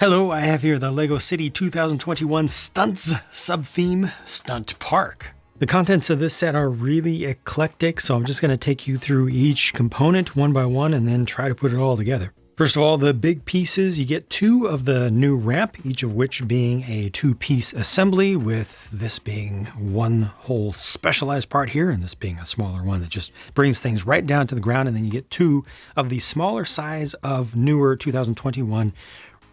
Hello, I have here the LEGO City 2021 Stunts sub-theme, Stunt Park. The contents of this set are really eclectic, so I'm just going to take you through each component one by one and then try to put it all together. First of all, the big pieces, you get two of the new ramp, each of which being a two-piece assembly, with this being one whole specialized part here, and this being a smaller one that just brings things right down to the ground, and then you get two of the smaller size of newer 2021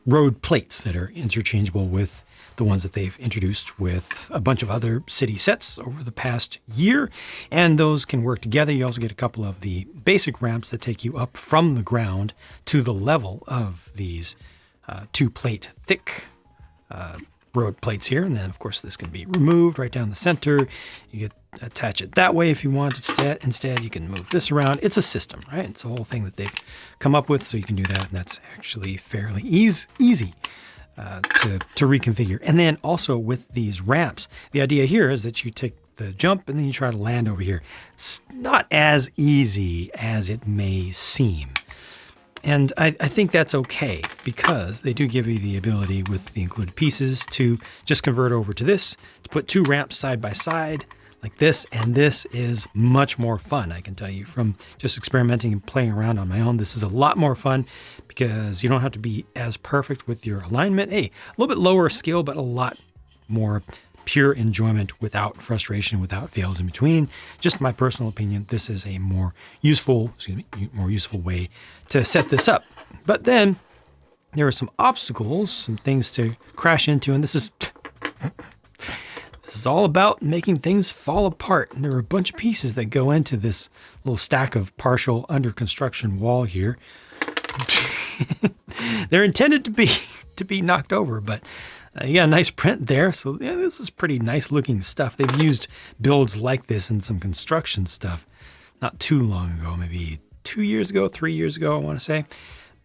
road plates that are interchangeable with the ones that they've introduced with a bunch of other city sets over the past year, and those can work together. You also get a couple of the basic ramps that take you up from the ground to the level of these two-plate thick road plates here, and then of course this can be removed right down the center. You get attach it that way if you want. Instead you can move this around. It's a system, right? It's a whole thing that they've come up with, so you can do that, and that's actually fairly easy to reconfigure. And then also with these ramps, the idea here is that you take the jump and then you try to land over here. It's not as easy as it may seem. And I think that's okay, because they do give you the ability with the included pieces to just convert over to this, to put two ramps side by side like this, and this is much more fun. I can tell you from just experimenting and playing around on my own, this is a lot more fun because you don't have to be as perfect with your alignment. Hey, a little bit lower skill, but a lot more pure enjoyment without frustration, without fails in between. Just my personal opinion, this is a more useful way to set this up. But then there are some obstacles, some things to crash into, and this is all about making things fall apart. And there are a bunch of pieces that go into this little stack of partial under construction wall here. They're intended to be knocked over, but you got a nice print there. So yeah, this is pretty nice looking stuff. They've used builds like this in some construction stuff not too long ago, maybe 2 years ago, 3 years ago, I want to say.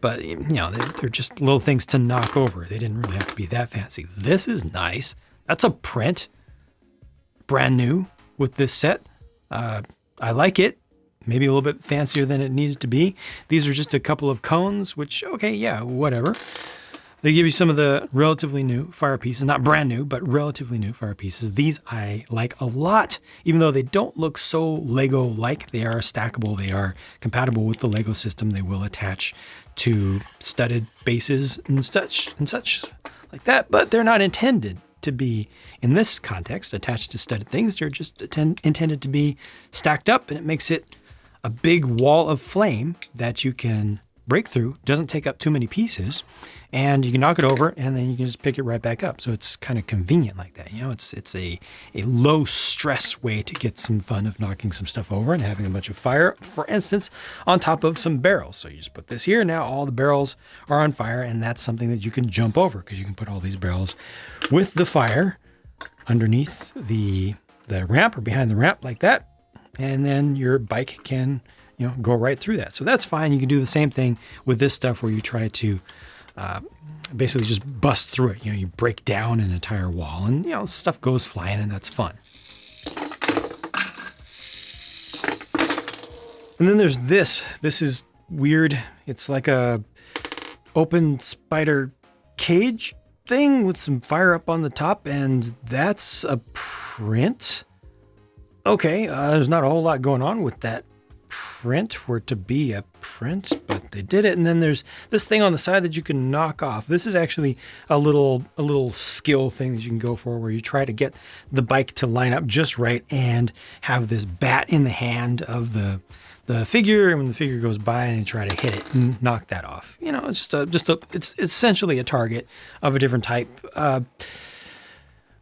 But you know, they're just little things to knock over. They didn't really have to be that fancy. This is nice. That's a print. Brand new with this set. I like it. Maybe a little bit fancier than it needed to be. These are just a couple of cones, which, okay, yeah, whatever. They give you some of the relatively new fire pieces, not brand new, but relatively new fire pieces. These I like a lot, even though they don't look so Lego-like. They are stackable. They are compatible with the Lego system. They will attach to studded bases and such like that, but they're not intended to be, in this context, attached to studded things. They're just intended to be stacked up, and it makes it a big wall of flame that you can break through. Doesn't take up too many pieces, and you can knock it over and then you can just pick it right back up. So it's kind of convenient like that. You know, it's a low stress way to get some fun of knocking some stuff over and having a bunch of fire, for instance, on top of some barrels. So you just put this here. Now all the barrels are on fire, and that's something that you can jump over, because you can put all these barrels with the fire underneath the ramp or behind the ramp like that. And then your bike can, you know, go right through that. So that's fine. You can do the same thing with this stuff where you try to basically just bust through it. You know, you break down an entire wall, and, you know, stuff goes flying, and that's fun. And then there's this. This is weird. It's like a open spider cage thing with some fire up on the top, and that's a print. Okay, there's not a whole lot going on with that print for it to be a print, but they did it. And then there's this thing on the side that you can knock off. This is actually a little skill thing that you can go for, where you try to get the bike to line up just right and have this bat in the hand of the figure, and when the figure goes by, and you try to hit it and knock that off. You know, it's it's essentially a target of a different type.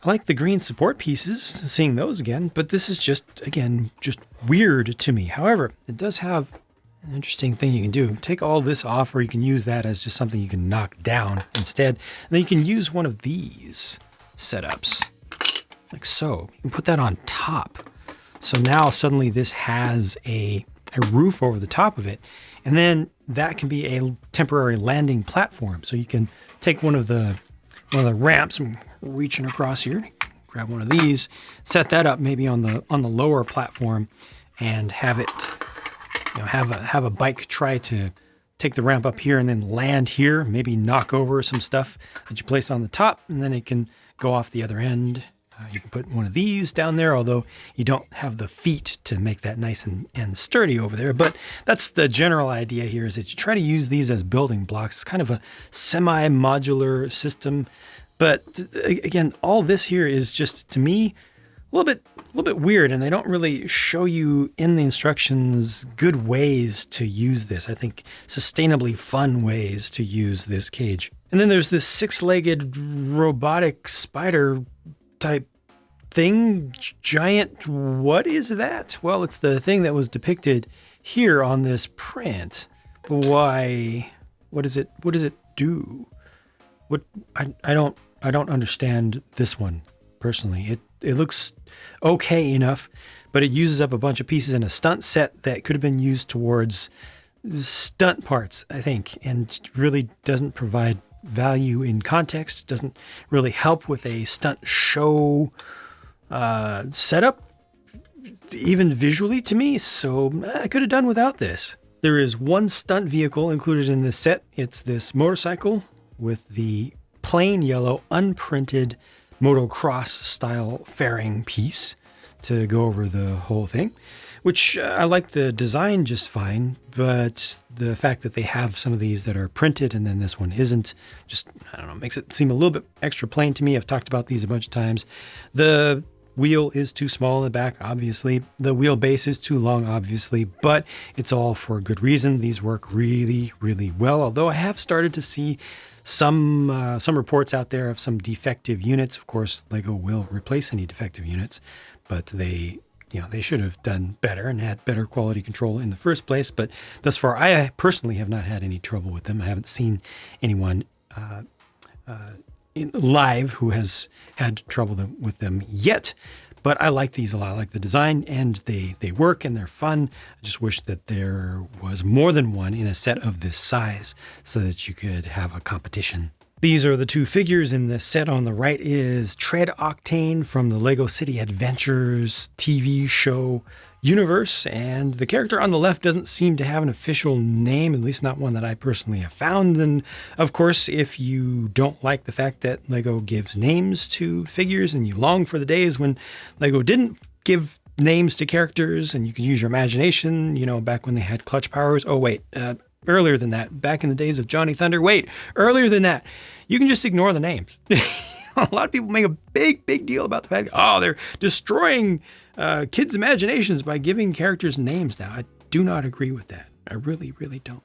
I like the green support pieces, seeing those again, but this is just weird to me. However, it does have an interesting thing you can do. Take all this off, or you can use that as just something you can knock down instead. And then you can use one of these setups, like so. You can put that on top. So now suddenly this has a roof over the top of it, and then that can be a temporary landing platform. So you can take one of the ramps. I'm reaching across here, grab one of these, set that up maybe on the lower platform, and have it, you know, have a bike try to take the ramp up here and then land here, maybe knock over some stuff that you place on the top, and then it can go off the other end. You can put one of these down there, although you don't have the feet to make that nice and sturdy over there. But that's the general idea here, is that you try to use these as building blocks. It's kind of a semi-modular system. But again, all this here is just, to me, a little bit weird, and they don't really show you in the instructions good ways to use this. I think sustainably fun ways to use this cage. And then there's this six-legged robotic spider type thing, giant. What is that? Well, it's the thing that was depicted here on this print. But why? What does it do? What? I don't understand this one personally. It looks okay enough, but it uses up a bunch of pieces in a stunt set that could have been used towards stunt parts, I think, and really doesn't provide value in context, doesn't really help with a stunt show setup, even visually to me, so I could have done without this. There is one stunt vehicle included in this set. It's this motorcycle with the plain yellow unprinted motocross style fairing piece to go over the whole thing, which I like the design just fine, but the fact that they have some of these that are printed and then this one isn't, just, I don't know, makes it seem a little bit extra plain to me. I've talked about these a bunch of times. The wheel is too small in the back, obviously. The wheelbase is too long, obviously, but it's all for a good reason. These work really, really well, although I have started to see some reports out there of some defective units. Of course, Lego will replace any defective units, but they should have done better and had better quality control in the first place. But thus far, I personally have not had any trouble with them. I haven't seen anyone in live who has had trouble with them yet. But I like these a lot. I like the design, and they work and they're fun. I just wish that there was more than one in a set of this size so that you could have a competition. These are the two figures in the set. On the right is Tread Octane from the Lego City Adventures TV show universe, and the character on the left doesn't seem to have an official name, at least not one that I personally have found. And of course, if you don't like the fact that Lego gives names to figures and you long for the days when Lego didn't give names to characters and you could use your imagination, back when they had clutch powers. Oh wait, earlier than that, back in the days of Johnny Thunder. Wait, earlier than that, you can just ignore the names. A lot of people make a big deal about the fact that, they're destroying kids' imaginations by giving characters names now. I do not agree with that. I really, really don't.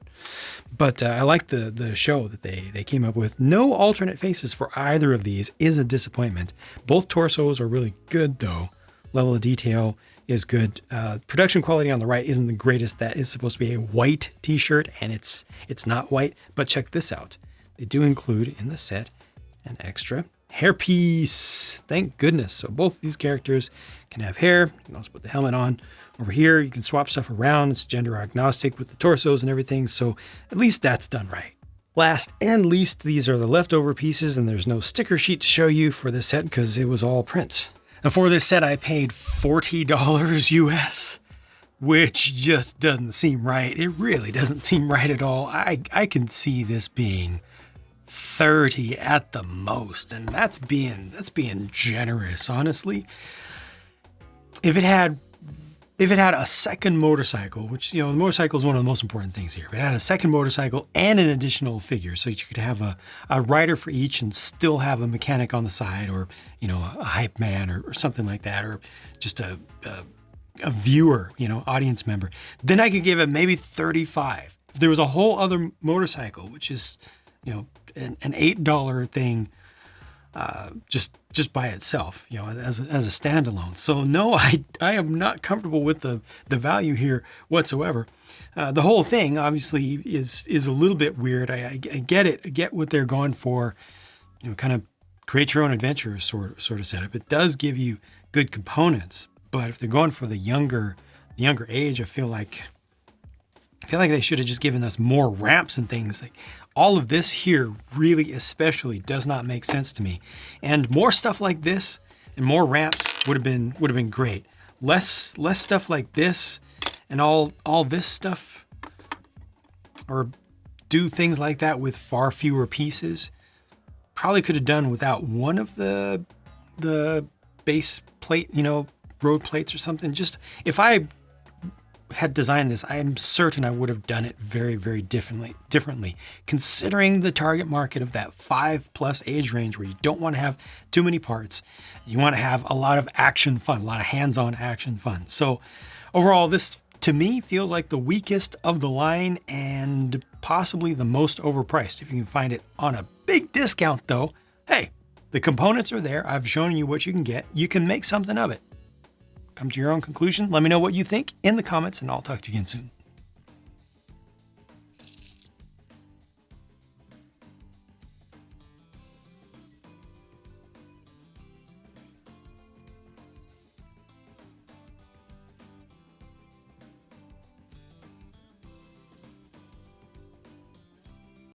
But I like the show that they came up with. No alternate faces for either of these is a disappointment. Both torsos are really good, though. Level of detail is good. Production quality on the right isn't the greatest. That is supposed to be a white t-shirt, and it's not white. But check this out. They do include in the set an extra hairpiece. Thank goodness. So both of these characters can have hair. You can also put the helmet on. Over here, you can swap stuff around. It's gender agnostic with the torsos and everything. So at least that's done right. Last and least, these are the leftover pieces, and there's no sticker sheet to show you for this set because it was all prints. And for this set, I paid $40 US, which just doesn't seem right. It really doesn't seem right at all. I can see this being 30 at the most, and that's being generous, honestly. If it had a second motorcycle, which, the motorcycle is one of the most important things here. If it had a second motorcycle and an additional figure, so that you could have a rider for each and still have a mechanic on the side, or, a hype man or something like that, or just a viewer, audience member, then I could give it maybe 35. If there was a whole other motorcycle, which is, an $8 thing, just by itself, as a standalone. So no, I am not comfortable with the value here whatsoever. The whole thing obviously is a little bit weird. I get it. I get what they're going for, kind of create your own adventure sort of setup. It does give you good components, but if they're going for the younger age, I feel like they should have just given us more ramps and things. Like, all of this here really especially does not make sense to me. And more stuff like this and more ramps would have been great. Less stuff like this and all this stuff, or do things like that with far fewer pieces. Probably could have done without one of the base plate, you know, road plates or something. Just if I had designed this, I am certain I would have done it very, very differently, considering the target market of that 5+ age range where you don't want to have too many parts. You want to have a lot of action fun, a lot of hands-on action fun. So overall, this to me feels like the weakest of the line and possibly the most overpriced. If you can find it on a big discount though, hey, the components are there. I've shown you what you can get. You can make something of it. Come to your own conclusion. Let me know what you think in the comments, and I'll talk to you again soon.